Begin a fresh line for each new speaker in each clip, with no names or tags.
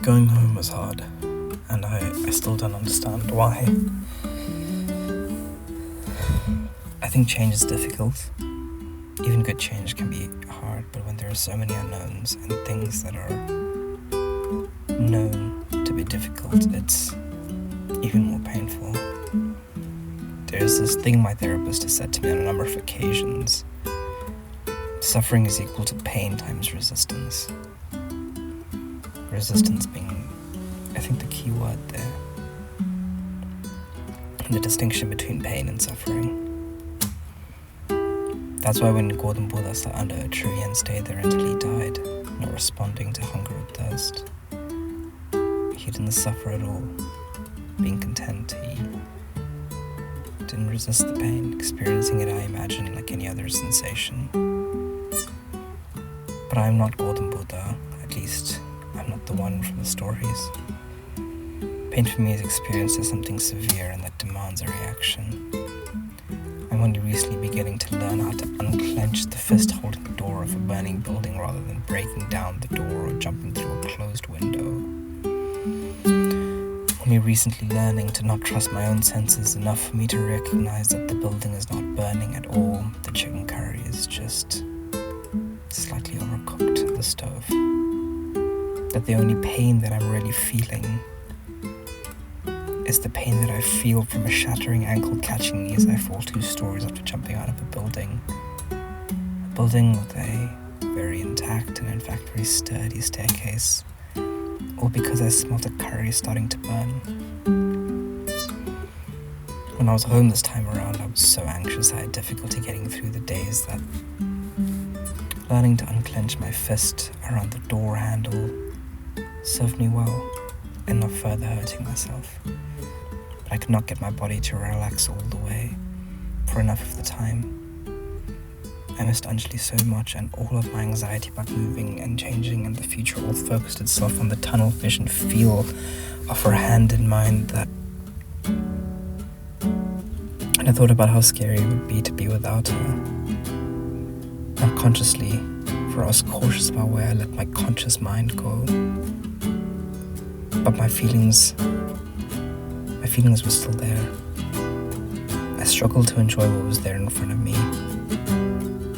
Going home was hard, and I still don't understand why. I think change is difficult. Even good change can be hard, but when there are so many unknowns and things that are known to be difficult, it's even more painful. There's this thing my therapist has said to me on a number of occasions. Suffering is equal to pain times resistance. Resistance being, I think, the key word there. The distinction between pain and suffering. That's why when Gautam Buddha sat under a tree and stayed there until he died, not responding to hunger or thirst, he didn't suffer at all. Being content, he didn't resist the pain, experiencing it, I imagine, like any other sensation. But I'm not Gautam Buddha, at least I'm not the one from the stories. Pain for me is experienced as something severe and that demands a reaction. I'm only recently beginning to learn how to unclench the fist holding the door of a burning building rather than breaking down the door or jumping through a closed window. Only recently learning to not trust my own senses enough for me to recognize that the building is not burning at all. The chicken curry is just slightly overcooked on the stove. That the only pain that I'm really feeling is the pain that I feel from a shattering ankle catching me as I fall 2 stories after jumping out of a building. A building with a very intact and in fact very sturdy staircase. All because I smelt a curry starting to burn. When I was home this time around, I was so anxious I had difficulty getting through the days that learning to unclench my fist around the door handle served me well and not further hurting myself. But I could not get my body to relax all the way for enough of the time. I missed Anjali so much, and all of my anxiety about moving and changing and the future all focused itself on the tunnel vision feel of her hand in mine that... And I thought about how scary it would be to be without her. Unconsciously, for I was cautious about where I let my conscious mind go. But my feelings were still there. I struggled to enjoy what was there in front of me.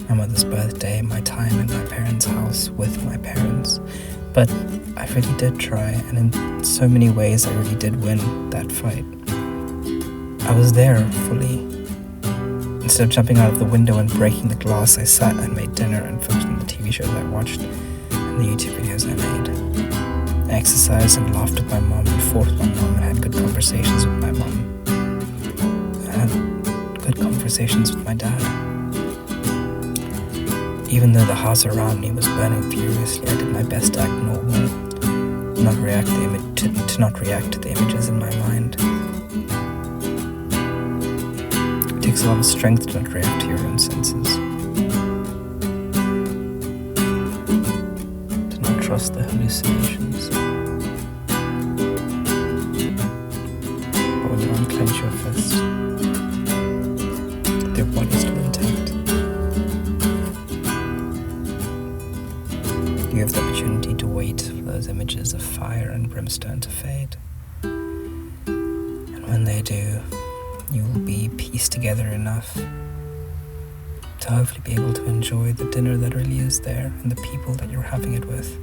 My mother's birthday, my time in my parents' house with my parents. But I really did try, and in so many ways I really did win that fight. I was there fully. Instead of jumping out of the window and breaking the glass, I sat and made dinner and focused on the TV shows I watched and the YouTube videos I made. I exercised and laughed with my mom and fought with my mom and had good conversations with my mom. I had good conversations with my dad. Even though the house around me was burning furiously, I did my best to act normal, to not react to the images in my mind. It takes a lot of strength to not react to your own senses. To not trust the hallucinations. But when you unclench your fist, their body's still intact. You have the opportunity to wait for those images of fire and brimstone to fade. And when they do, you will be pieced together enough to hopefully be able to enjoy the dinner that really is there and the people that you're having it with.